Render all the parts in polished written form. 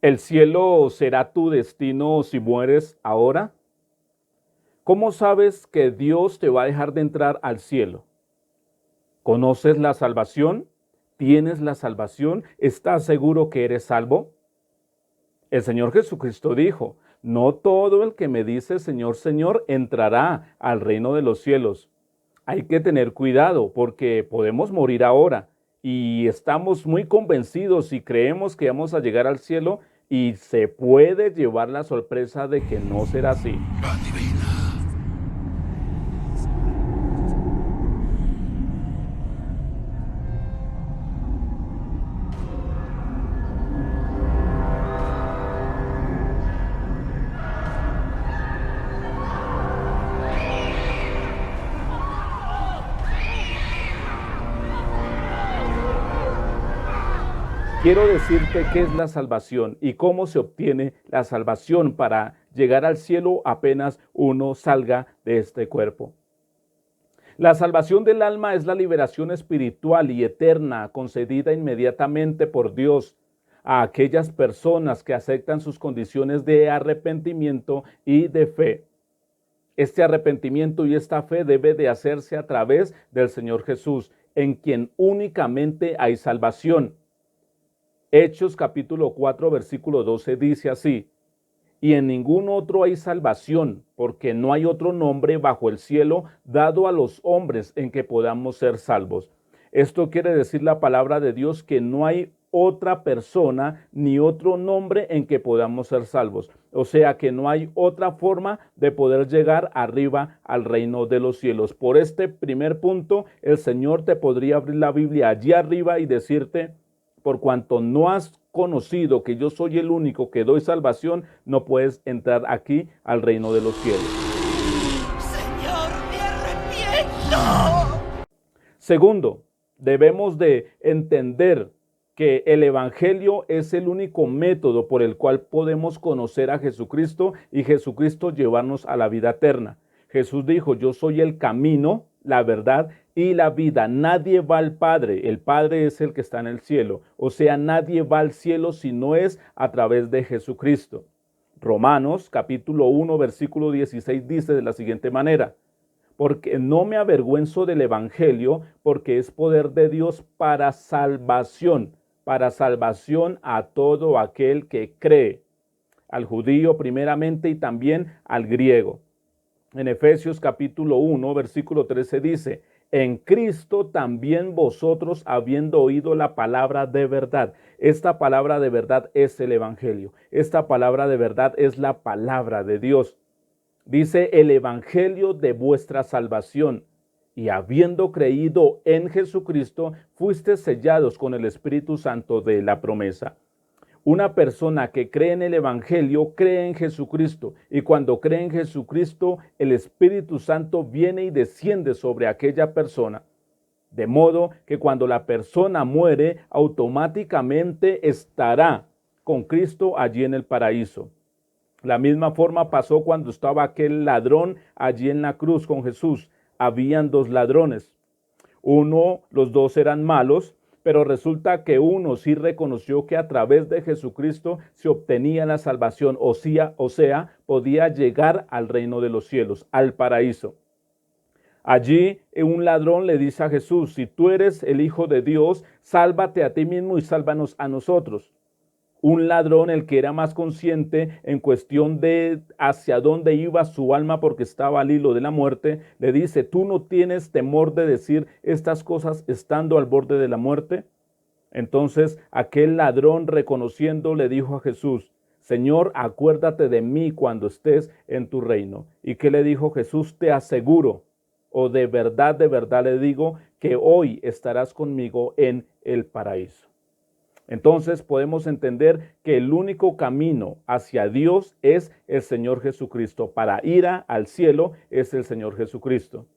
¿El cielo será tu destino si mueres ahora? ¿Cómo sabes que Dios te va a dejar de entrar al cielo? ¿Conoces la salvación? ¿Tienes la salvación? ¿Estás seguro que eres salvo? El Señor Jesucristo dijo, no todo el que me dice Señor, Señor entrará al reino de los cielos. Hay que tener cuidado porque podemos morir ahora y estamos muy convencidos y creemos que vamos a llegar al cielo y se puede llevar la sorpresa de que no será así. Adivina. Quiero decirte qué es la salvación y cómo se obtiene la salvación para llegar al cielo apenas uno salga de este cuerpo. La salvación del alma es la liberación espiritual y eterna concedida inmediatamente por Dios a aquellas personas que aceptan sus condiciones de arrepentimiento y de fe. Este arrepentimiento y esta fe debe de hacerse a través del Señor Jesús, en quien únicamente hay salvación. Hechos capítulo 4 versículo 12 dice así: y en ningún otro hay salvación, porque no hay otro nombre bajo el cielo dado a los hombres en que podamos ser salvos. Esto quiere decir la palabra de Dios, que no hay otra persona ni otro nombre en que podamos ser salvos. O sea que no hay otra forma de poder llegar arriba al reino de los cielos. Por este primer punto, el Señor te podría abrir la Biblia allí arriba y decirte: por cuanto no has conocido que yo soy el único que doy salvación, no puedes entrar aquí al reino de los cielos. Señor, me arrepiento. Segundo, debemos de entender que el Evangelio es el único método por el cual podemos conocer a Jesucristo y Jesucristo llevarnos a la vida eterna. Jesús dijo: yo soy el camino, la verdad y la vida. Nadie va al Padre, el Padre es el que está en el cielo. O sea, nadie va al cielo si no es a través de Jesucristo. Romanos capítulo 1 versículo 16 dice de la siguiente manera: porque no me avergüenzo del Evangelio, porque es poder de Dios para salvación a todo aquel que cree, al judío primeramente y también al griego. En Efesios capítulo 1, versículo 13 dice: en Cristo también vosotros, habiendo oído la palabra de verdad. Esta palabra de verdad es el Evangelio. Esta palabra de verdad es la palabra de Dios. Dice: el Evangelio de vuestra salvación. Y habiendo creído en Jesucristo, fuiste sellados con el Espíritu Santo de la promesa. Una persona que cree en el Evangelio cree en Jesucristo, y cuando cree en Jesucristo, el Espíritu Santo viene y desciende sobre aquella persona. De modo que cuando la persona muere, automáticamente estará con Cristo allí en el paraíso. La misma forma pasó cuando estaba aquel ladrón allí en la cruz con Jesús. Habían dos ladrones. Los dos eran malos, pero resulta que uno sí reconoció que a través de Jesucristo se obtenía la salvación, o sea, podía llegar al reino de los cielos, al paraíso. Allí un ladrón le dice a Jesús: si tú eres el Hijo de Dios, sálvate a ti mismo y sálvanos a nosotros. Un ladrón, el que era más consciente en cuestión de hacia dónde iba su alma porque estaba al hilo de la muerte, le dice: ¿tú no tienes temor de decir estas cosas estando al borde de la muerte? Entonces aquel ladrón, reconociendo, le dijo a Jesús: Señor, acuérdate de mí cuando estés en tu reino. ¿Y qué le dijo Jesús? Te aseguro, o de verdad le digo, que hoy estarás conmigo en el paraíso. Entonces podemos entender que el único camino hacia Dios es el Señor Jesucristo. Para ir al cielo es el Señor Jesucristo.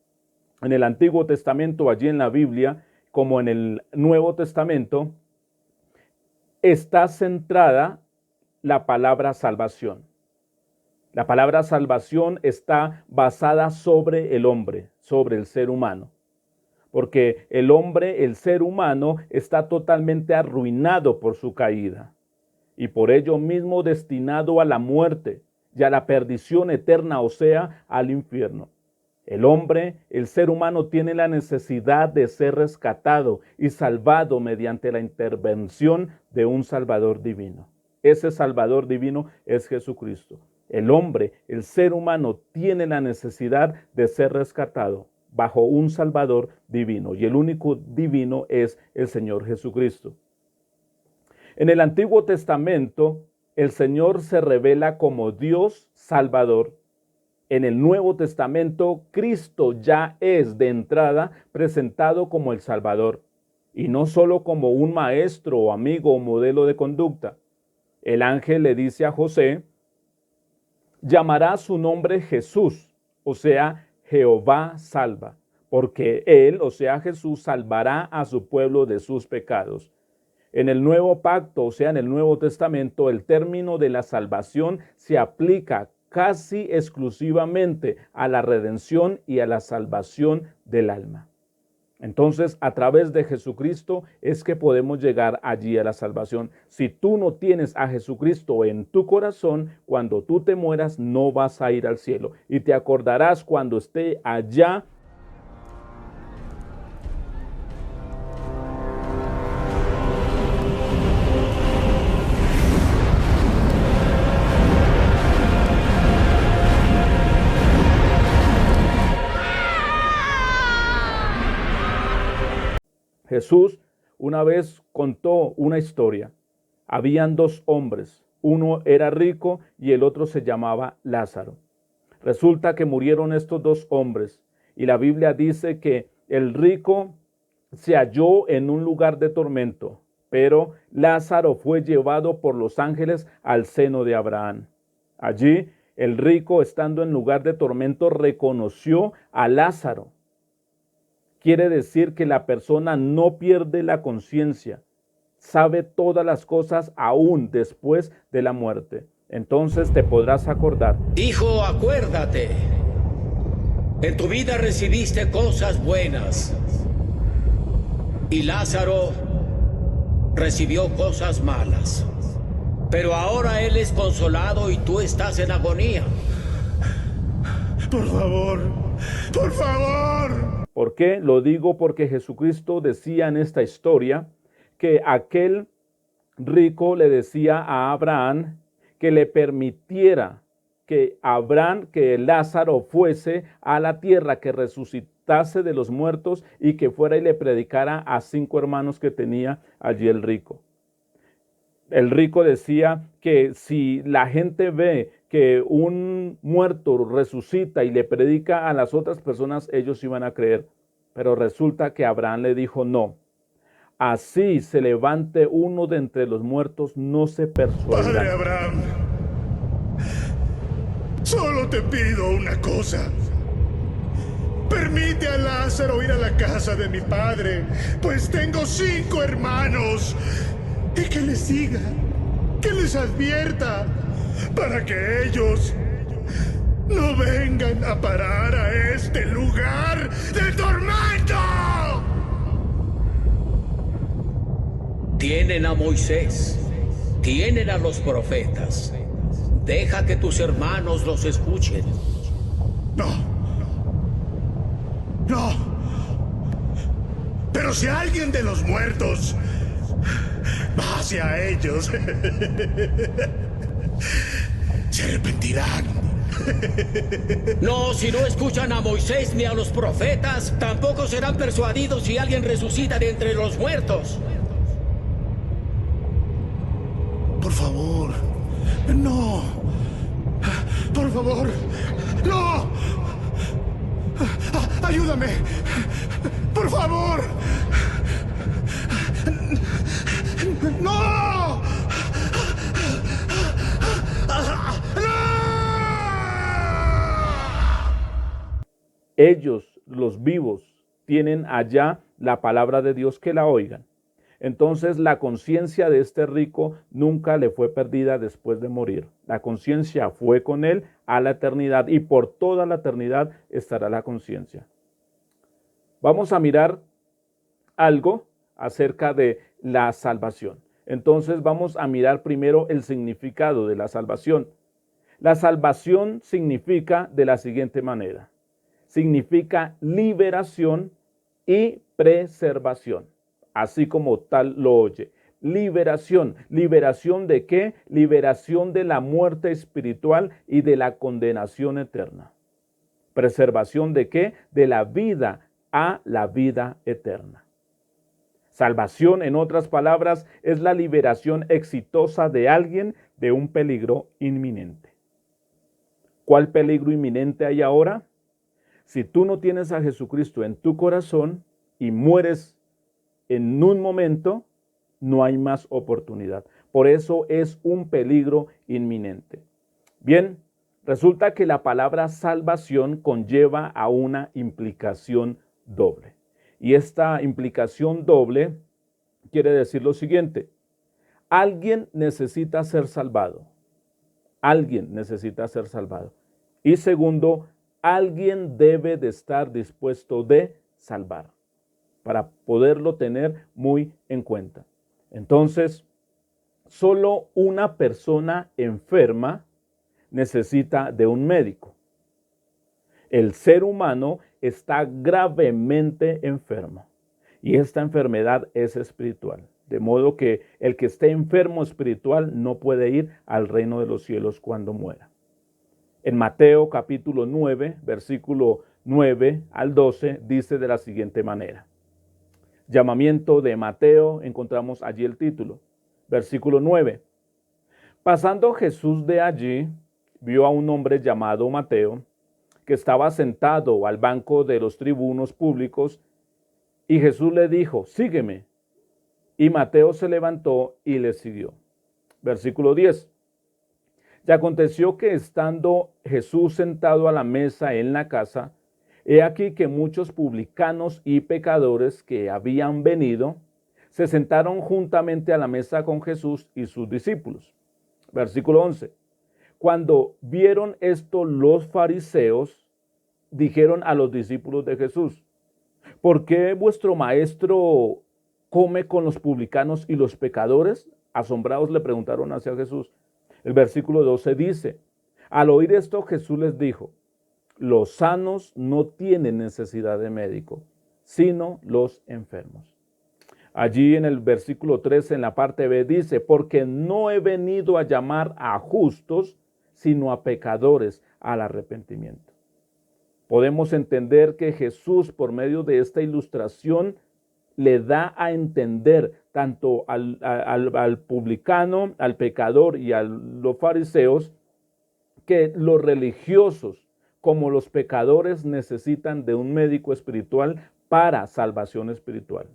En el Antiguo Testamento, allí en la Biblia, como en el Nuevo Testamento, está centrada la palabra salvación. La palabra salvación está basada sobre el hombre, sobre el ser humano. Porque el hombre, el ser humano, está totalmente arruinado por su caída. y por ello mismo destinado a la muerte y a la perdición eterna, o sea, al infierno. El hombre, el ser humano, tiene la necesidad de ser rescatado y salvado mediante la intervención de un Salvador divino. Ese Salvador divino es Jesucristo. El hombre, el ser humano, tiene la necesidad de ser rescatado bajo un Salvador divino, y el único divino es el Señor Jesucristo. En el Antiguo Testamento, el Señor se revela como Dios Salvador. En el Nuevo Testamento, Cristo ya es de entrada presentado como el Salvador, y no solo como un maestro, amigo o modelo de conducta. El ángel le dice a José: llamará su nombre Jesús, o sea, Jehová salva, porque él, o sea, Jesús, salvará a su pueblo de sus pecados. En el Nuevo Pacto, o sea, en el Nuevo Testamento, el término de la salvación se aplica casi exclusivamente a la redención y a la salvación del alma. Entonces, a través de Jesucristo es que podemos llegar allí a la salvación. Si tú no tienes a Jesucristo en tu corazón, cuando tú te mueras no vas a ir al cielo. Y te acordarás cuando esté allá. Jesús una vez contó una historia. Habían dos hombres, uno era rico y el otro se llamaba Lázaro. Resulta que murieron estos dos hombres y la Biblia dice que el rico se halló en un lugar de tormento, pero Lázaro fue llevado por los ángeles al seno de Abraham. Allí el rico, estando en lugar de tormento, reconoció a Lázaro. Quiere decir que la persona no pierde la conciencia, sabe todas las cosas aún después de la muerte. Entonces te podrás acordar. Hijo, acuérdate, en tu vida recibiste cosas buenas y Lázaro recibió cosas malas. Pero ahora él es consolado y tú estás en agonía. Por favor, por favor. ¿Por qué? Lo digo porque Jesucristo decía en esta historia que aquel rico le decía a Abraham que le permitiera que Lázaro fuese a la tierra, que resucitase de los muertos y que fuera y le predicara a 5 hermanos que tenía allí el rico. El rico decía que si la gente ve que un muerto resucita y le predica a las otras personas, ellos iban a creer. Pero resulta que Abraham le dijo no. Así se levante uno de entre los muertos, no se persuadirá. Padre Abraham, solo te pido una cosa. Permite a Lázaro ir a la casa de mi padre, pues tengo 5 hermanos. Y que les diga, que les advierta, para que ellos no vengan a parar a este lugar de tormento. Tienen a Moisés, tienen a los profetas. Deja que tus hermanos los escuchen. No. No. Pero si alguien de los muertos va hacia ellos, se arrepentirán. No, si no escuchan a Moisés ni a los profetas, tampoco serán persuadidos si alguien resucita de entre los muertos. Por favor, no. Por favor, no. Ayúdame. Por favor. ¡No! ¡No! Ellos, los vivos, tienen allá la palabra de Dios, que la oigan. Entonces la conciencia de este rico nunca le fue perdida después de morir. La conciencia fue con él a la eternidad y por toda la eternidad estará la conciencia. Vamos a mirar algo acerca de la salvación. Entonces vamos a mirar primero el significado de la salvación. La salvación significa de la siguiente manera. Significa liberación y preservación, así como tal lo oye. Liberación. ¿Liberación de qué? Liberación de la muerte espiritual y de la condenación eterna. ¿Preservación de qué? De la vida a la vida eterna. Salvación, en otras palabras, es la liberación exitosa de alguien de un peligro inminente. ¿Cuál peligro inminente hay ahora? Si tú no tienes a Jesucristo en tu corazón y mueres en un momento, no hay más oportunidad. Por eso es un peligro inminente. Bien, resulta que la palabra salvación conlleva a una implicación doble. Y esta implicación doble quiere decir lo siguiente. Alguien necesita ser salvado. Alguien necesita ser salvado. Y segundo, alguien debe de estar dispuesto de salvar para poderlo tener muy en cuenta. Entonces, solo una persona enferma necesita de un médico. El ser humano está gravemente enfermo y esta enfermedad es espiritual. De modo que el que esté enfermo espiritual no puede ir al reino de los cielos cuando muera. En Mateo capítulo 9, versículo 9 al 12, dice de la siguiente manera. Llamamiento de Mateo, encontramos allí el título. Versículo 9. Pasando Jesús de allí, vio a un hombre llamado Mateo, que estaba sentado al banco de los tribunos públicos, y Jesús le dijo, sígueme. Y Mateo se levantó y le siguió. Versículo 10. Y aconteció que estando Jesús sentado a la mesa en la casa, he aquí que muchos publicanos y pecadores que habían venido, se sentaron juntamente a la mesa con Jesús y sus discípulos. Versículo 11. Cuando vieron esto los fariseos, dijeron a los discípulos de Jesús, ¿por qué vuestro maestro come con los publicanos y los pecadores? Asombrados le preguntaron hacia Jesús. El versículo 12 dice, al oír esto Jesús les dijo, los sanos no tienen necesidad de médico, sino los enfermos. Allí en el versículo 13, en la parte B, dice, porque no he venido a llamar a justos, sino a pecadores al arrepentimiento. Podemos entender que Jesús, por medio de esta ilustración, le da a entender tanto al publicano, al pecador y a los fariseos, que los religiosos como los pecadores necesitan de un médico espiritual para salvación espiritual.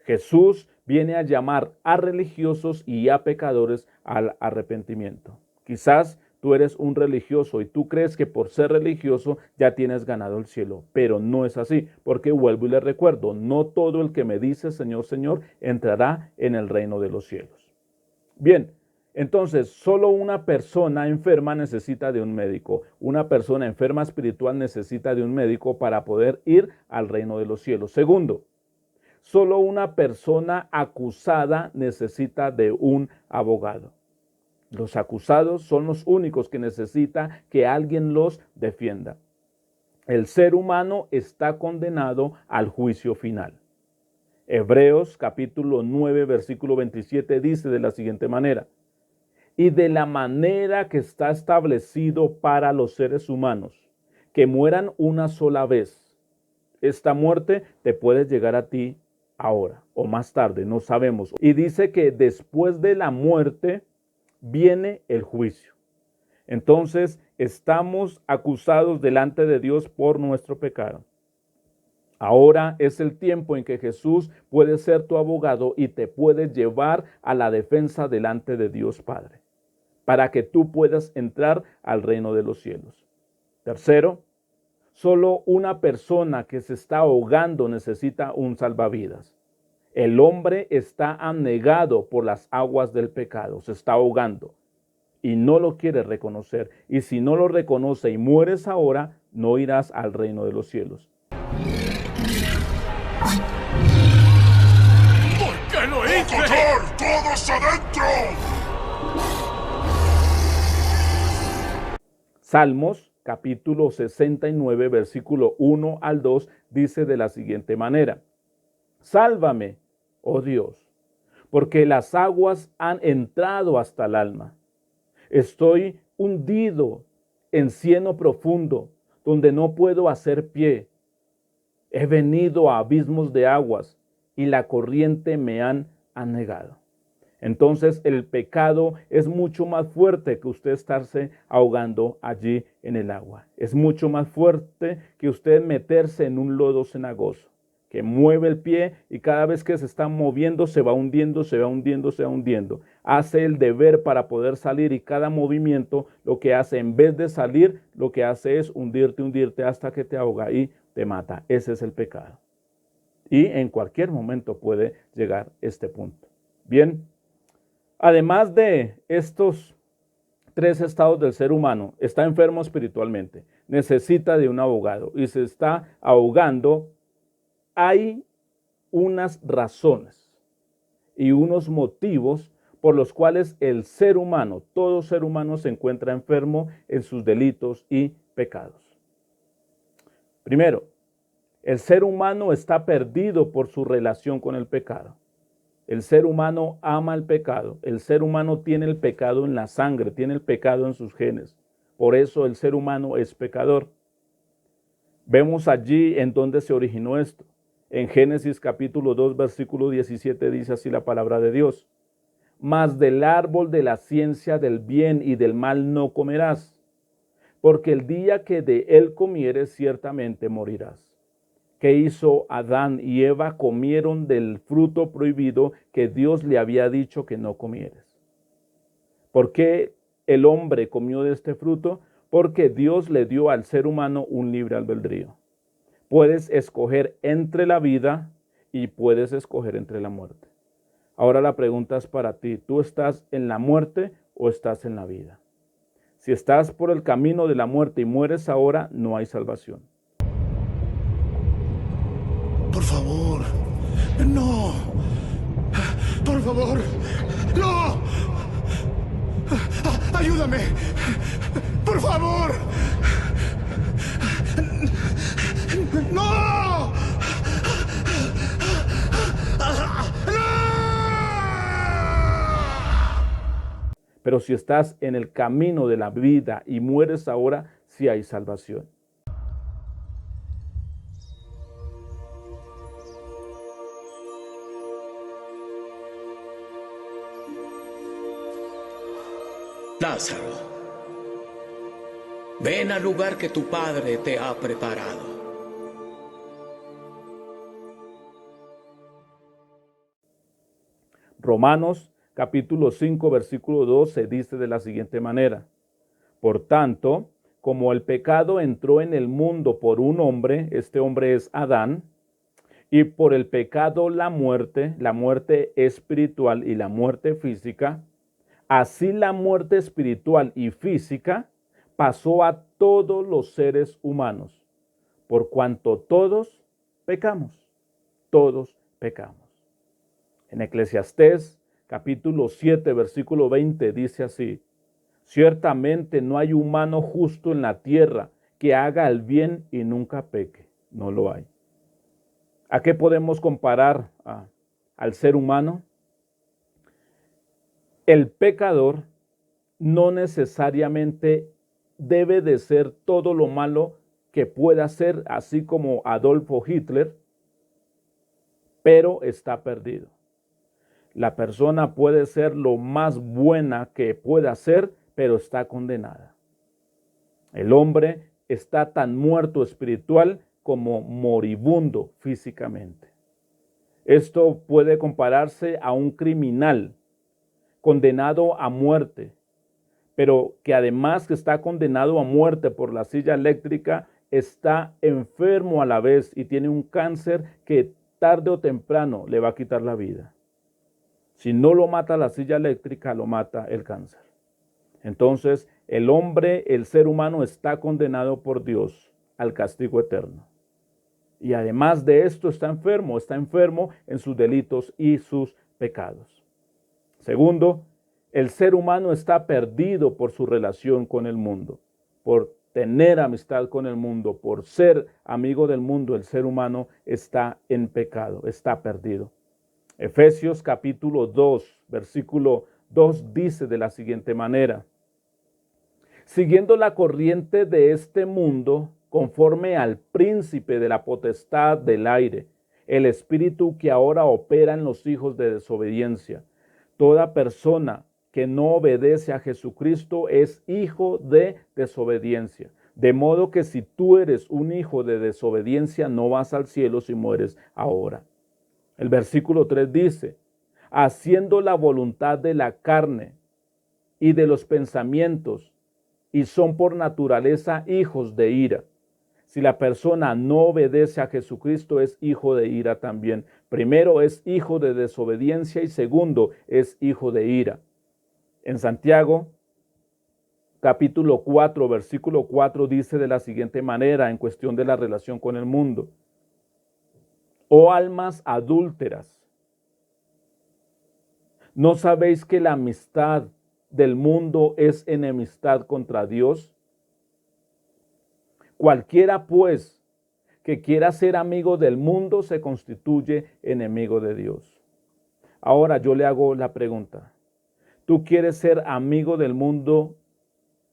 Jesús viene a llamar a religiosos y a pecadores al arrepentimiento. Quizás tú eres un religioso y tú crees que por ser religioso ya tienes ganado el cielo, pero no es así, porque vuelvo y les recuerdo, no todo el que me dice Señor, Señor, entrará en el reino de los cielos. Bien, entonces solo una persona enferma necesita de un médico, una persona enferma espiritual necesita de un médico para poder ir al reino de los cielos. Segundo, solo una persona acusada necesita de un abogado. Los acusados son los únicos que necesita que alguien los defienda. El ser humano está condenado al juicio final. Hebreos capítulo 9, versículo 27 dice de la siguiente manera, y de la manera que está establecido para los seres humanos, que mueran una sola vez. Esta muerte te puede llegar a ti ahora o más tarde, no sabemos. Y dice que después de la muerte viene el juicio. Entonces estamos acusados delante de Dios por nuestro pecado. Ahora es el tiempo en que Jesús puede ser tu abogado y te puede llevar a la defensa delante de Dios Padre, para que tú puedas entrar al reino de los cielos. Tercero, solo una persona que se está ahogando necesita un salvavidas. El hombre está anegado por las aguas del pecado, se está ahogando y no lo quiere reconocer. Y si no lo reconoce y mueres ahora, no irás al reino de los cielos. ¿Por qué lo hice? casa adentro! Salmos capítulo 69, versículo 1 al 2 dice de la siguiente manera: Sálvame, oh Dios, porque las aguas han entrado hasta el alma. Estoy hundido en cieno profundo, donde no puedo hacer pie. He venido a abismos de aguas y la corriente me han anegado. Entonces el pecado es mucho más fuerte que usted estarse ahogando allí en el agua. Es mucho más fuerte que usted meterse en un lodo cenagoso, que mueve el pie y cada vez que se está moviendo se va hundiendo, se va hundiendo, se va hundiendo. Hace el deber para poder salir y cada movimiento lo que hace, en vez de salir, lo que hace es hundirte hasta que te ahoga y te mata. Ese es el pecado. Y en cualquier momento puede llegar este punto. Bien. Además de estos tres estados del ser humano, está enfermo espiritualmente, necesita de un abogado y se está ahogando. Hay unas razones y unos motivos por los cuales el ser humano, todo ser humano, se encuentra enfermo en sus delitos y pecados. Primero, el ser humano está perdido por su relación con el pecado. El ser humano ama el pecado. El ser humano tiene el pecado en la sangre, tiene el pecado en sus genes. Por eso el ser humano es pecador. Vemos allí en dónde se originó esto. En Génesis capítulo 2, versículo 17 dice así la palabra de Dios: Mas del árbol de la ciencia del bien y del mal no comerás, porque el día que de él comieres ciertamente morirás. ¿Qué hizo Adán y Eva? Comieron del fruto prohibido que Dios le había dicho que no comieres. ¿Por qué el hombre comió de este fruto? Porque Dios le dio al ser humano un libre albedrío. Puedes escoger entre la vida y puedes escoger entre la muerte. Ahora la pregunta es para ti: ¿tú estás en la muerte o estás en la vida? Si estás por el camino de la muerte y mueres ahora, no hay salvación. Por favor, no. Por favor, no. Ayúdame. Por favor. No. Pero si estás en el camino de la vida y mueres ahora, sí hay salvación. Lázaro, ven al lugar que tu padre te ha preparado. Romanos capítulo 5, versículo 12 dice de la siguiente manera: Por tanto, como el pecado entró en el mundo por un hombre, este hombre es Adán, y por el pecado la muerte espiritual y la muerte física, así la muerte espiritual y física pasó a todos los seres humanos, por cuanto todos pecamos. En Eclesiastés capítulo 7, versículo 20 dice así: Ciertamente no hay humano justo en la tierra que haga el bien y nunca peque. No lo hay. ¿A qué podemos comparar al ser humano? El pecador no necesariamente debe de ser todo lo malo que pueda ser, así como Adolfo Hitler, pero está perdido. La persona puede ser lo más buena que pueda ser, pero está condenada. El hombre está tan muerto espiritual como moribundo físicamente. Esto puede compararse a un criminal condenado a muerte, pero que además que está condenado a muerte por la silla eléctrica, está enfermo a la vez y tiene un cáncer que tarde o temprano le va a quitar la vida. Si no lo mata la silla eléctrica, lo mata el cáncer. Entonces, el hombre, el ser humano, está condenado por Dios al castigo eterno. Y además de esto está enfermo en sus delitos y sus pecados. Segundo, el ser humano está perdido por su relación con el mundo, por tener amistad con el mundo, por ser amigo del mundo. El ser humano está en pecado, está perdido. Efesios capítulo 2, versículo 2 dice de la siguiente manera: siguiendo la corriente de este mundo, conforme al príncipe de la potestad del aire, el espíritu que ahora opera en los hijos de desobediencia. Toda persona que no obedece a Jesucristo es hijo de desobediencia. De modo que si tú eres un hijo de desobediencia, no vas al cielo si mueres ahora. El versículo 3 dice: haciendo la voluntad de la carne y de los pensamientos, y son por naturaleza hijos de ira. Si la persona no obedece a Jesucristo, es hijo de ira también. Primero es hijo de desobediencia y segundo es hijo de ira. En Santiago, capítulo 4, versículo 4 dice de la siguiente manera en cuestión de la relación con el mundo: oh almas adúlteras, ¿no sabéis que la amistad del mundo es enemistad contra Dios? Cualquiera, pues, que quiera ser amigo del mundo se constituye enemigo de Dios. Ahora yo le hago la pregunta: ¿tú quieres ser amigo del mundo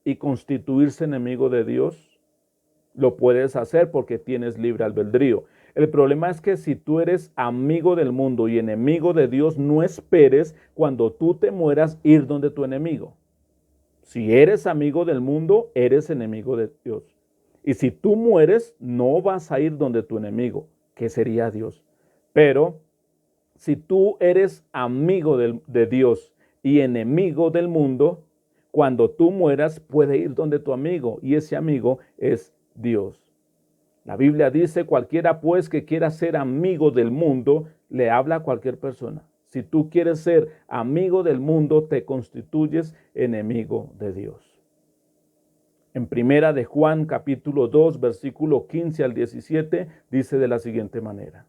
y constituirse enemigo de Dios? Lo puedes hacer porque tienes libre albedrío. El problema es que si tú eres amigo del mundo y enemigo de Dios, no esperes cuando tú te mueras ir donde tu enemigo. Si eres amigo del mundo, eres enemigo de Dios. Y si tú mueres, no vas a ir donde tu enemigo, que sería Dios. Pero si tú eres amigo de Dios y enemigo del mundo, cuando tú mueras, puede ir donde tu amigo, y ese amigo es Dios. La Biblia dice: cualquiera pues que quiera ser amigo del mundo, le habla a cualquier persona. Si tú quieres ser amigo del mundo, te constituyes enemigo de Dios. En primera de Juan, capítulo 2, versículo 15 al 17, dice de la siguiente manera: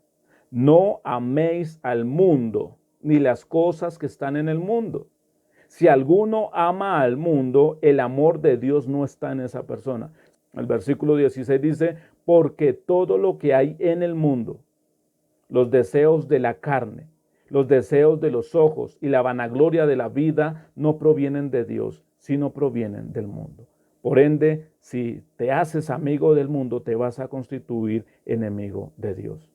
no améis al mundo, ni las cosas que están en el mundo. Si alguno ama al mundo, el amor de Dios no está en esa persona. El versículo 16 dice: porque todo lo que hay en el mundo, los deseos de la carne, los deseos de los ojos y la vanagloria de la vida, no provienen de Dios, sino provienen del mundo. Por ende, si te haces amigo del mundo, te vas a constituir enemigo de Dios.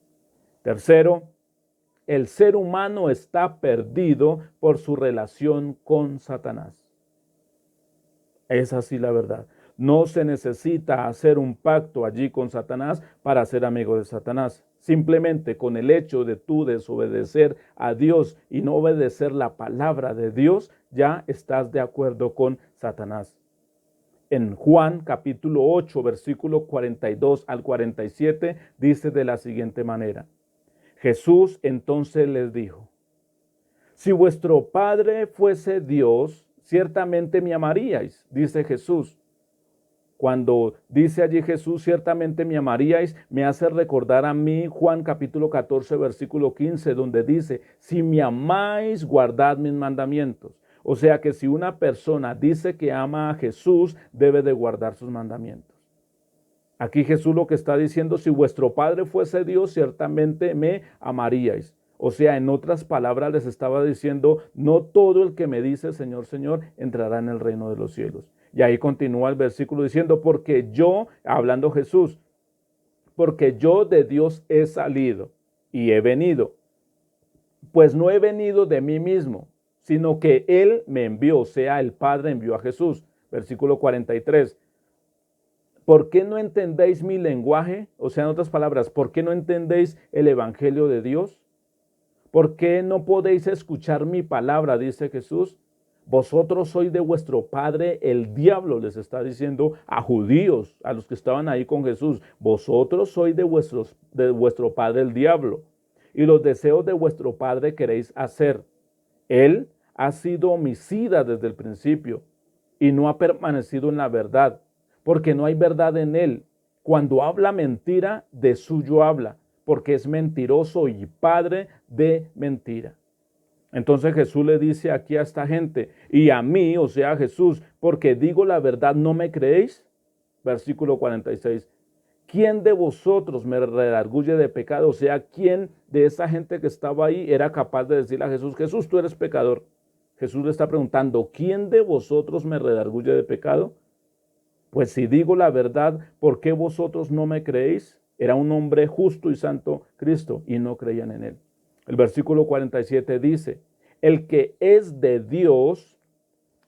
Tercero, el ser humano está perdido por su relación con Satanás. Es así la verdad. No se necesita hacer un pacto allí con Satanás para ser amigo de Satanás. Simplemente con el hecho de tú desobedecer a Dios y no obedecer la palabra de Dios, ya estás de acuerdo con Satanás. En Juan capítulo 8, versículo 42 al 47, dice de la siguiente manera: Jesús entonces les dijo: si vuestro Padre fuese Dios, ciertamente me amaríais, dice Jesús. Cuando dice allí Jesús, ciertamente me amaríais, me hace recordar a mí Juan capítulo 14, versículo 15, donde dice: si me amáis, guardad mis mandamientos. O sea que si una persona dice que ama a Jesús, debe de guardar sus mandamientos. Aquí Jesús lo que está diciendo: si vuestro Padre fuese Dios, ciertamente me amaríais. O sea, en otras palabras les estaba diciendo: no todo el que me dice Señor, Señor, entrará en el reino de los cielos. Y ahí continúa el versículo diciendo: porque yo, hablando Jesús, porque yo de Dios he salido y he venido, pues no he venido de mí mismo, sino que Él me envió, o sea, el Padre envió a Jesús. Versículo 43. ¿Por qué no entendéis mi lenguaje? O sea, en otras palabras, ¿por qué no entendéis el evangelio de Dios? ¿Por qué no podéis escuchar mi palabra? Dice Jesús. Vosotros sois de vuestro padre el diablo, les está diciendo a judíos, a los que estaban ahí con Jesús. Vosotros sois de vuestro padre el diablo, y los deseos de vuestro padre queréis hacer. Él ha sido homicida desde el principio y no ha permanecido en la verdad, porque no hay verdad en él. Cuando habla mentira, de suyo habla, porque es mentiroso y padre de mentira. Entonces Jesús le dice aquí a esta gente, y a mí, o sea, a Jesús, porque digo la verdad, ¿no me creéis? Versículo 46. ¿Quién de vosotros me redarguye de pecado? O sea, ¿quién de esa gente que estaba ahí era capaz de decirle a Jesús, Jesús, tú eres pecador? Jesús le está preguntando, ¿quién de vosotros me redarguye de pecado? Pues si digo la verdad, ¿por qué vosotros no me creéis? Era un hombre justo y santo Cristo y no creían en él. El versículo 47 dice, el que es de Dios,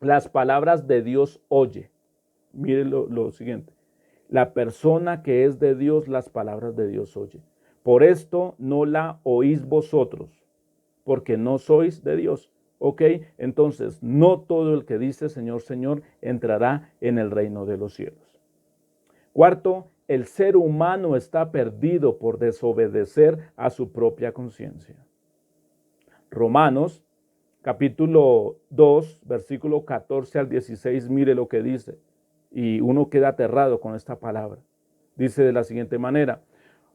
las palabras de Dios oye. Mire lo siguiente. La persona que es de Dios, las palabras de Dios oye. Por esto no la oís vosotros, porque no sois de Dios. ¿Ok? Entonces, no todo el que dice Señor, Señor, entrará en el reino de los cielos. Cuarto, el ser humano está perdido por desobedecer a su propia conciencia. Romanos, capítulo 2, versículo 14 al 16, mire lo que dice. Y uno queda aterrado con esta palabra. Dice de la siguiente manera,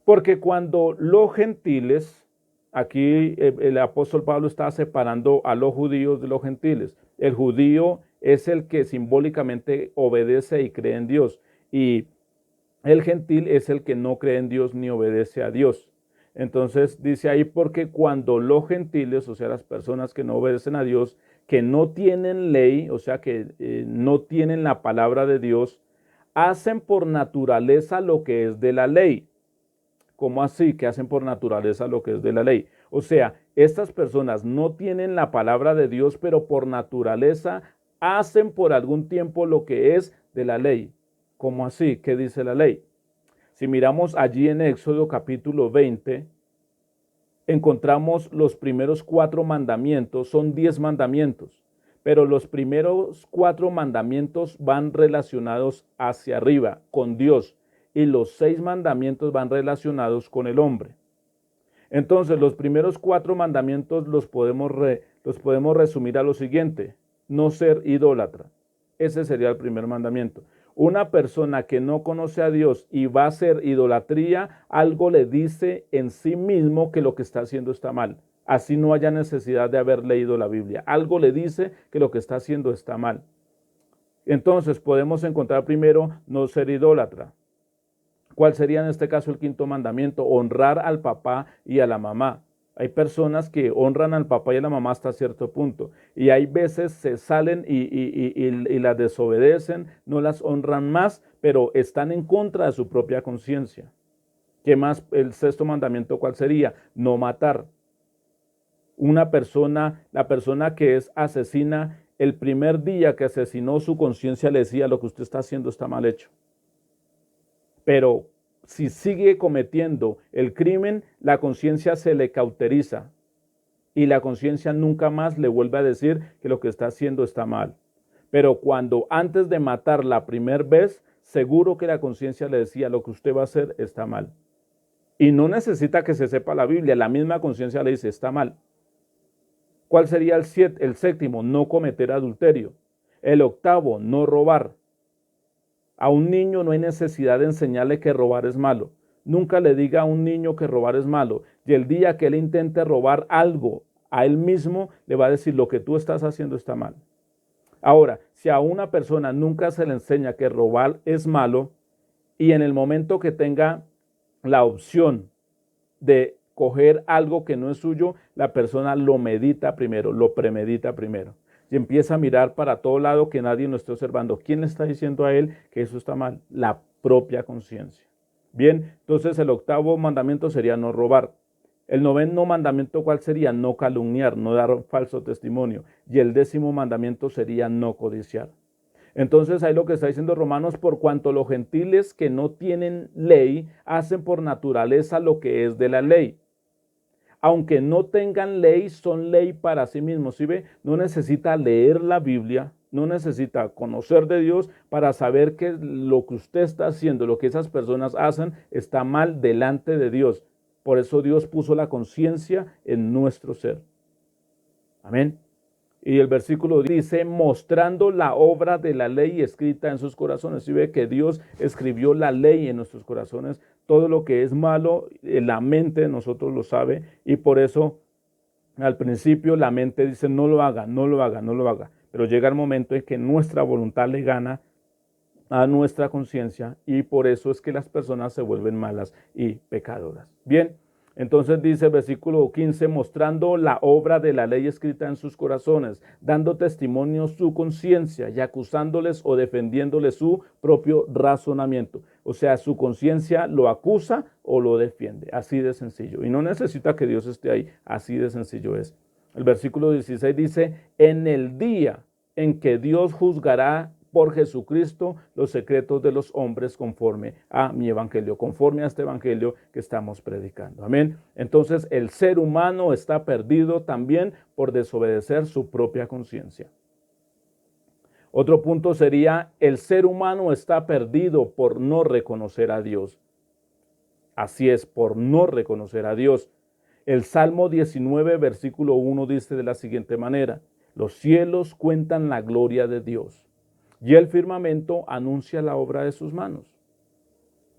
porque cuando los gentiles, aquí el apóstol Pablo está separando a los judíos de los gentiles. El judío es el que simbólicamente obedece y cree en Dios. Y el gentil es el que no cree en Dios ni obedece a Dios. Entonces dice ahí, porque cuando los gentiles, o sea, las personas que no obedecen a Dios, que no tienen ley, o sea, que no tienen la palabra de Dios, hacen por naturaleza lo que es de la ley. ¿Cómo así? Que hacen por naturaleza lo que es de la ley. O sea, estas personas no tienen la palabra de Dios, pero por naturaleza hacen por algún tiempo lo que es de la ley. ¿Cómo así? ¿Qué dice la ley? Si miramos allí en Éxodo capítulo 20, encontramos los primeros 4 mandamientos, son 10 mandamientos, pero los primeros 4 mandamientos van relacionados hacia arriba, con Dios, y los 6 mandamientos van relacionados con el hombre. Entonces, los primeros 4 mandamientos los podemos resumir a lo siguiente: no ser idólatra. Ese sería el primer mandamiento. Una persona que no conoce a Dios y va a hacer idolatría, algo le dice en sí mismo que lo que está haciendo está mal. Así no haya necesidad de haber leído la Biblia. Algo le dice que lo que está haciendo está mal. Entonces podemos encontrar primero no ser idólatra. ¿Cuál sería en este caso el 5º mandamiento? Honrar al papá y a la mamá. Hay personas que honran al papá y a la mamá hasta cierto punto. Y hay veces se salen y las desobedecen, no las honran más, pero están en contra de su propia conciencia. ¿Qué más? El 6º mandamiento, ¿cuál sería? No matar. La persona que es asesina, el primer día que asesinó, su conciencia le decía, lo que usted está haciendo está mal hecho. Pero si sigue cometiendo el crimen, la conciencia se le cauteriza y la conciencia nunca más le vuelve a decir que lo que está haciendo está mal. Pero cuando antes de matar la primera vez, seguro que la conciencia le decía, lo que usted va a hacer está mal. Y no necesita que se sepa la Biblia, la misma conciencia le dice, está mal. ¿Cuál sería el 7º? No cometer adulterio. El 8º, no robar. A un niño no hay necesidad de enseñarle que robar es malo. Nunca le diga a un niño que robar es malo. Y el día que él intente robar algo a él mismo, le va a decir lo que tú estás haciendo está mal. Ahora, si a una persona nunca se le enseña que robar es malo y en el momento que tenga la opción de coger algo que no es suyo, la persona lo medita primero, lo premedita primero. Y empieza a mirar para todo lado que nadie lo esté observando. ¿Quién le está diciendo a él que eso está mal? La propia conciencia. Bien, entonces el 8º mandamiento sería no robar. El 9º mandamiento, ¿cuál sería? No calumniar, no dar falso testimonio. Y el 10º mandamiento sería no codiciar. Entonces ahí lo que está diciendo Romanos, por cuanto los gentiles que no tienen ley hacen por naturaleza lo que es de la ley. Aunque no tengan ley, son ley para sí mismos. ¿Sí ve? No necesita leer la Biblia, no necesita conocer de Dios para saber que lo que usted está haciendo, lo que esas personas hacen, está mal delante de Dios. Por eso Dios puso la conciencia en nuestro ser. Amén. Y el versículo dice, mostrando la obra de la ley escrita en sus corazones. ¿Sí ve que Dios escribió la ley en nuestros corazones? Todo lo que es malo, la mente de nosotros lo sabe y por eso Al principio la mente dice no lo haga, no lo haga, no lo haga, pero llega el momento en que nuestra voluntad le gana a nuestra conciencia y por eso es que las personas se vuelven malas y pecadoras. Bien, entonces dice el versículo 15, mostrando la obra de la ley escrita en sus corazones, dando testimonio su conciencia y acusándoles o defendiéndoles su propio razonamiento. O sea, su conciencia lo acusa o lo defiende, así de sencillo. Y no necesita que Dios esté ahí, así de sencillo es. El versículo 16 dice, en el día en que Dios juzgará por Jesucristo los secretos de los hombres conforme a mi evangelio, conforme a este evangelio que estamos predicando. Amén. Entonces el ser humano está perdido también por desobedecer su propia conciencia. Otro punto sería, el ser humano está perdido por no reconocer a Dios. Así es, por no reconocer a Dios. El Salmo 19, versículo 1 dice de la siguiente manera, los cielos cuentan la gloria de Dios y el firmamento anuncia la obra de sus manos.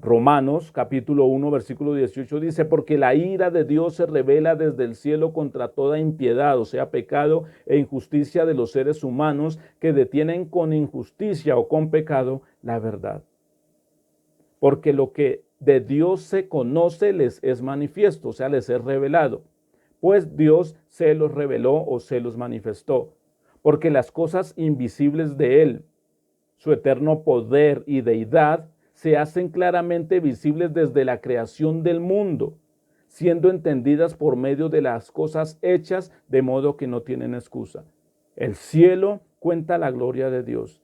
Romanos capítulo 1 versículo 18 dice, porque la ira de Dios se revela desde el cielo contra toda impiedad, o sea, pecado e injusticia de los seres humanos que detienen con injusticia o con pecado la verdad. Porque lo que de Dios se conoce les es manifiesto, o sea, les es revelado. Pues Dios se los reveló o se los manifestó, porque las cosas invisibles de Él, su eterno poder y deidad, se hacen claramente visibles desde la creación del mundo, siendo entendidas por medio de las cosas hechas, de modo que no tienen excusa. El cielo cuenta la gloria de Dios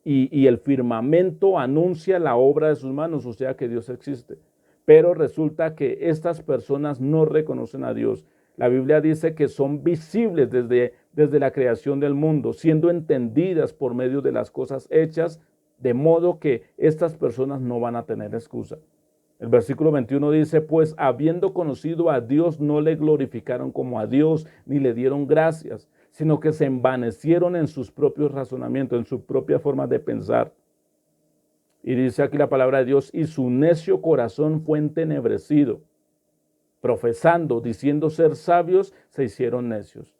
y el firmamento anuncia la obra de sus manos, o sea que Dios existe. Pero resulta que estas personas no reconocen a Dios. La Biblia dice que son visibles desde la creación del mundo, siendo entendidas por medio de las cosas hechas, de modo que estas personas no van a tener excusa. El versículo 21 dice, pues habiendo conocido a Dios no le glorificaron como a Dios, ni le dieron gracias, sino que se envanecieron en sus propios razonamientos, en su propia forma de pensar. Y dice aquí la palabra de Dios, y su necio corazón fue entenebrecido. Profesando, diciendo ser sabios, se hicieron necios.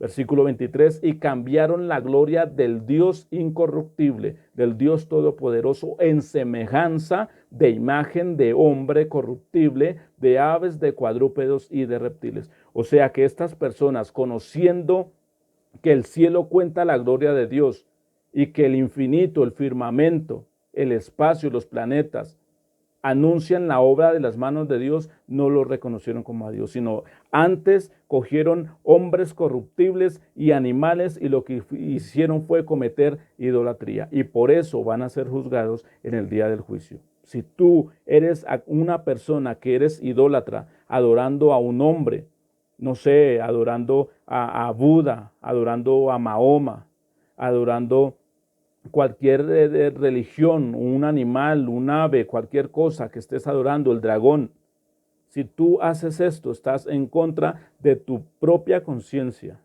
Versículo 23, y cambiaron la gloria del Dios incorruptible, del Dios todopoderoso, en semejanza de imagen de hombre corruptible, de aves, de cuadrúpedos y de reptiles. O sea que estas personas, conociendo que el cielo cuenta la gloria de Dios y que el infinito, el firmamento, el espacio, los planetas, anuncian la obra de las manos de Dios, no lo reconocieron como a Dios, sino antes cogieron hombres corruptibles y animales y lo que hicieron fue cometer idolatría. Y por eso van a ser juzgados en el día del juicio. Si tú eres una persona que eres idólatra, adorando a un hombre, no sé, adorando a Buda, adorando a Mahoma, adorando cualquier religión, un animal, un ave, cualquier cosa que estés adorando, el dragón. Si tú haces esto, estás en contra de tu propia conciencia.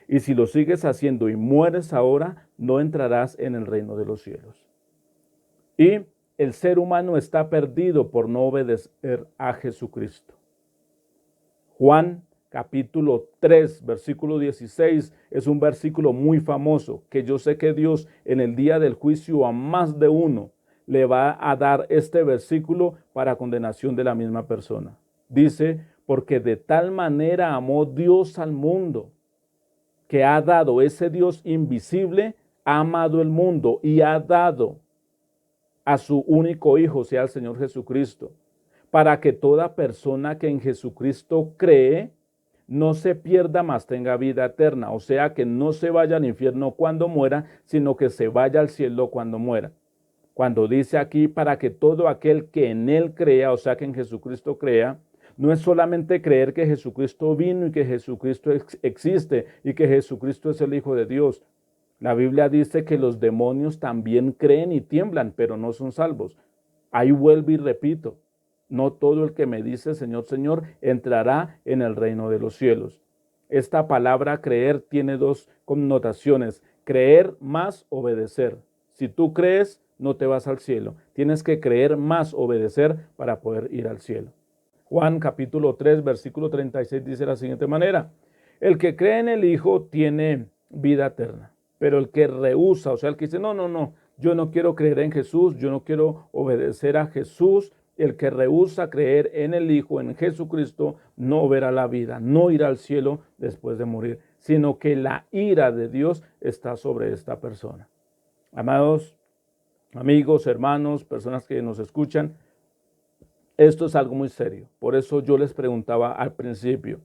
Y si lo sigues haciendo y mueres ahora, no entrarás en el reino de los cielos. Y el ser humano está perdido por no obedecer a Jesucristo. Juan capítulo 3, versículo 16, es un versículo muy famoso, que yo sé que Dios en el día del juicio a más de uno le va a dar este versículo para condenación de la misma persona. Dice, porque de tal manera amó Dios al mundo, que ha dado, ese Dios invisible, ha amado el mundo y ha dado a su único Hijo, sea el Señor Jesucristo, para que toda persona que en Jesucristo cree, no se pierda, mas tenga vida eterna. O sea, que no se vaya al infierno cuando muera, sino que se vaya al cielo cuando muera. Cuando dice aquí, para que todo aquel que en Él crea, o sea, que en Jesucristo crea, no es solamente creer que Jesucristo vino y que Jesucristo existe y que Jesucristo es el Hijo de Dios. La Biblia dice que los demonios también creen y tiemblan, pero no son salvos. Ahí vuelvo y repito. No todo el que me dice Señor, Señor, entrará en el reino de los cielos. Esta palabra creer tiene dos connotaciones. Creer más obedecer. Si tú crees, no te vas al cielo. Tienes que creer más obedecer para poder ir al cielo. Juan capítulo 3, versículo 36 dice de la siguiente manera. El que cree en el Hijo tiene vida eterna, pero el que rehúsa, o sea, el que dice, no, yo no quiero creer en Jesús, yo no quiero obedecer a Jesús, el que rehúsa creer en el Hijo, en Jesucristo, no verá la vida, no irá al cielo después de morir, sino que la ira de Dios está sobre esta persona. Amados amigos, hermanos, personas que nos escuchan, esto es algo muy serio. Por eso yo les preguntaba al principio,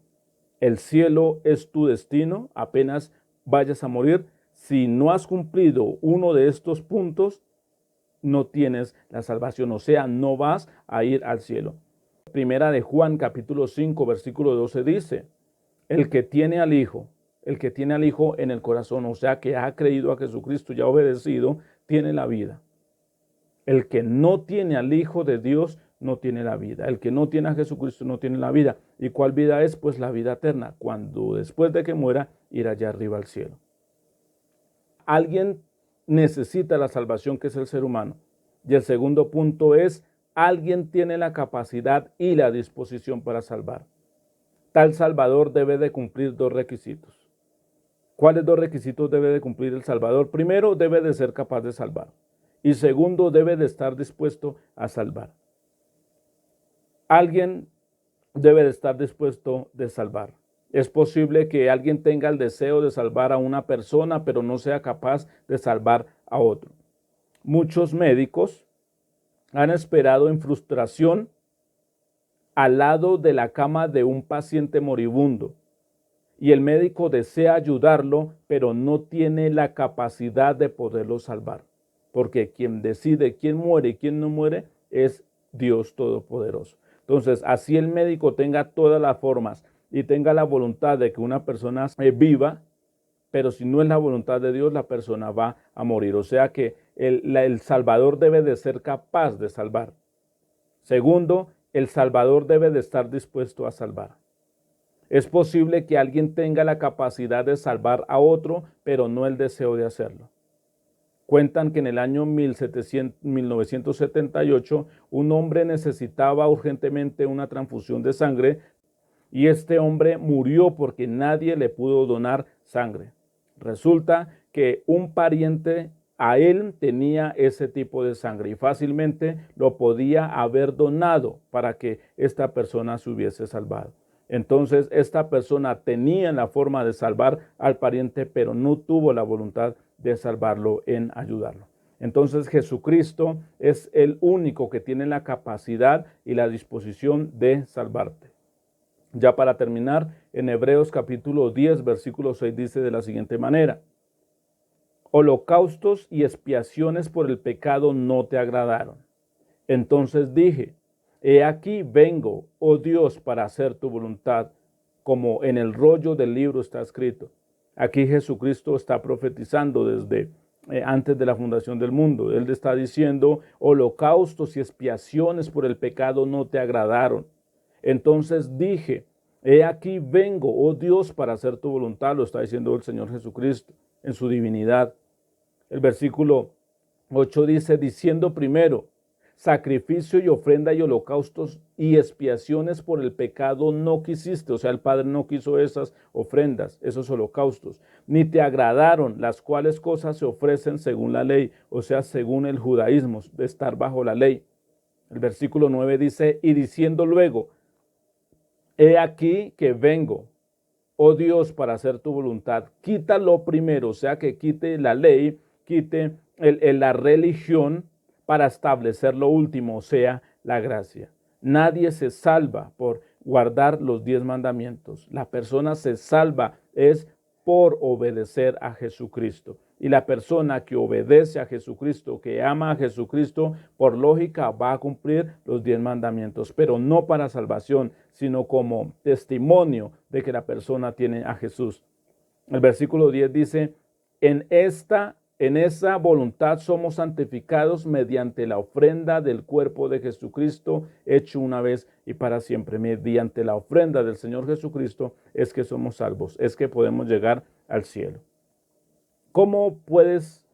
¿el cielo es tu destino apenas vayas a morir? Si no has cumplido uno de estos puntos, no tienes la salvación, o sea, no vas a ir al cielo. Primera de Juan, capítulo 5, versículo 12 dice, el que tiene al Hijo en el corazón, o sea, que ha creído a Jesucristo y ha obedecido, tiene la vida. El que no tiene al Hijo de Dios no tiene la vida. El que no tiene a Jesucristo no tiene la vida. ¿Y cuál vida es? Pues la vida eterna, cuando después de que muera, irá allá arriba al cielo. Alguien necesita la salvación, que es el ser humano. Y el segundo punto es, alguien tiene la capacidad y la disposición para salvar. Tal salvador debe de cumplir dos requisitos. ¿Cuáles dos requisitos debe de cumplir el salvador? Primero, debe de ser capaz de salvar. Y segundo, debe de estar dispuesto a salvar. Alguien debe de estar dispuesto de salvar. Es posible que alguien tenga el deseo de salvar a una persona, pero no sea capaz de salvar a otro. Muchos médicos han esperado en frustración al lado de la cama de un paciente moribundo. Y el médico desea ayudarlo, pero no tiene la capacidad de poderlo salvar. Porque quien decide quién muere y quién no muere es Dios Todopoderoso. Entonces, así el médico tenga todas las formas y tenga la voluntad de que una persona viva, pero si no es la voluntad de Dios, la persona va a morir. O sea que el Salvador debe de ser capaz de salvar. Segundo, el Salvador debe de estar dispuesto a salvar. Es posible que alguien tenga la capacidad de salvar a otro, pero no el deseo de hacerlo. Cuentan que en el año 1978 un hombre necesitaba urgentemente una transfusión de sangre y este hombre murió porque nadie le pudo donar sangre. Resulta que un pariente a él tenía ese tipo de sangre y fácilmente lo podía haber donado para que esta persona se hubiese salvado. Entonces esta persona tenía la forma de salvar al pariente, pero no tuvo la voluntad de salvarlo en ayudarlo. Entonces Jesucristo es el único que tiene la capacidad y la disposición de salvarte. Ya para terminar, en Hebreos capítulo 10, versículo 6 dice de la siguiente manera: holocaustos y expiaciones por el pecado no te agradaron. Entonces dije, he aquí vengo, oh Dios, para hacer tu voluntad, como en el rollo del libro está escrito. Aquí Jesucristo está profetizando desde antes de la fundación del mundo. Él está diciendo, holocaustos y expiaciones por el pecado no te agradaron. Entonces dije, he aquí vengo, oh Dios, para hacer tu voluntad, lo está diciendo el Señor Jesucristo en su divinidad. El versículo 8 dice, diciendo primero, sacrificio y ofrenda y holocaustos y expiaciones por el pecado no quisiste. O sea, el Padre no quiso esas ofrendas, esos holocaustos, ni te agradaron, las cuales cosas se ofrecen según la ley, o sea, según el judaísmo, de estar bajo la ley. El versículo 9 dice, y diciendo luego, he aquí que vengo, oh Dios, para hacer tu voluntad. Quítalo primero, o sea, que quite la ley, quite la religión, para establecer lo último, o sea, la gracia. Nadie se salva por guardar los 10 mandamientos. La persona se salva es por obedecer a Jesucristo. Y la persona que obedece a Jesucristo, que ama a Jesucristo, por lógica va a cumplir los 10 mandamientos, pero no para salvación, sino como testimonio de que la persona tiene a Jesús. El versículo 10 dice, en esa voluntad somos santificados mediante la ofrenda del cuerpo de Jesucristo, hecho una vez y para siempre. Mediante la ofrenda del Señor Jesucristo es que somos salvos, es que podemos llegar al cielo. ¿Cómo puedes,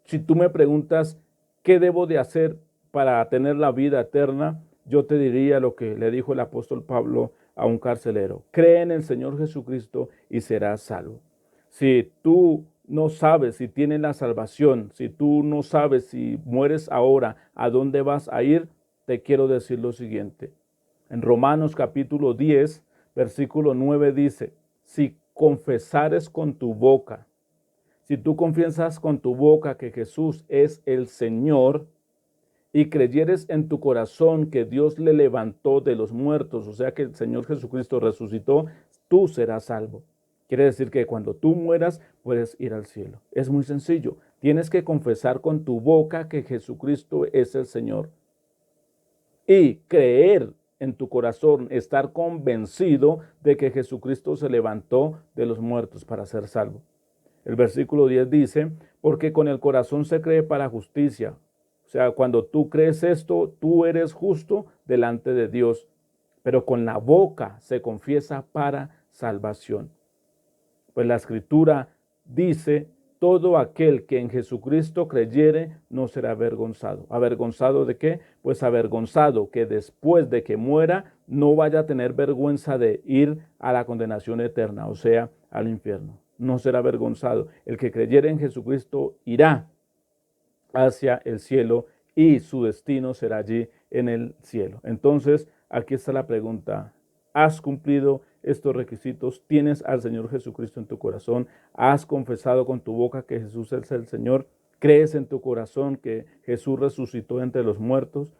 si tú me preguntas qué debo de hacer para tener la vida eterna? Yo te diría lo que le dijo el apóstol Pablo a un carcelero. Cree en el Señor Jesucristo y serás salvo. Si tú no sabes si tienes la salvación, si tú no sabes si mueres ahora, a dónde vas a ir, te quiero decir lo siguiente. En Romanos capítulo 10, versículo 9 dice, si confesares con tu boca, si tú confiesas con tu boca que Jesús es el Señor y creyeres en tu corazón que Dios le levantó de los muertos, o sea que el Señor Jesucristo resucitó, tú serás salvo. Quiere decir que cuando tú mueras puedes ir al cielo. Es muy sencillo. Tienes que confesar con tu boca que Jesucristo es el Señor y creer en tu corazón, estar convencido de que Jesucristo se levantó de los muertos para ser salvo. El versículo 10 dice, porque con el corazón se cree para justicia. O sea, cuando tú crees esto, tú eres justo delante de Dios, pero con la boca se confiesa para salvación. Pues la Escritura dice, todo aquel que en Jesucristo creyere no será avergonzado. ¿Avergonzado de qué? Pues avergonzado que después de que muera no vaya a tener vergüenza de ir a la condenación eterna, o sea, al infierno. No será avergonzado. El que creyere en Jesucristo irá hacia el cielo y su destino será allí en el cielo. Entonces, aquí está la pregunta. ¿Has cumplido estos requisitos? ¿Tienes al Señor Jesucristo en tu corazón? ¿Has confesado con tu boca que Jesús es el Señor? ¿Crees en tu corazón que Jesús resucitó entre los muertos?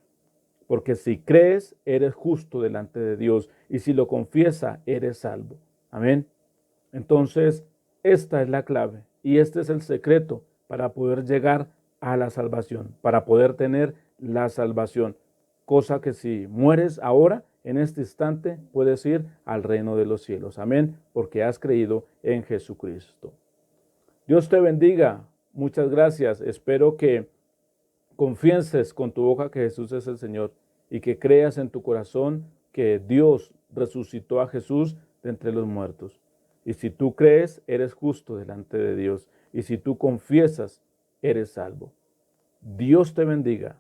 Porque si crees, eres justo delante de Dios, y si lo confiesa, eres salvo. Amén. Entonces, esta es la clave y este es el secreto para poder llegar a la salvación, para poder tener la salvación. Cosa que si mueres ahora, en este instante, puedes ir al reino de los cielos. Amén, porque has creído en Jesucristo. Dios te bendiga. Muchas gracias. Espero que confieses con tu boca que Jesús es el Señor y que creas en tu corazón que Dios resucitó a Jesús de entre los muertos. Y si tú crees, eres justo delante de Dios. Y si tú confiesas, eres salvo. Dios te bendiga.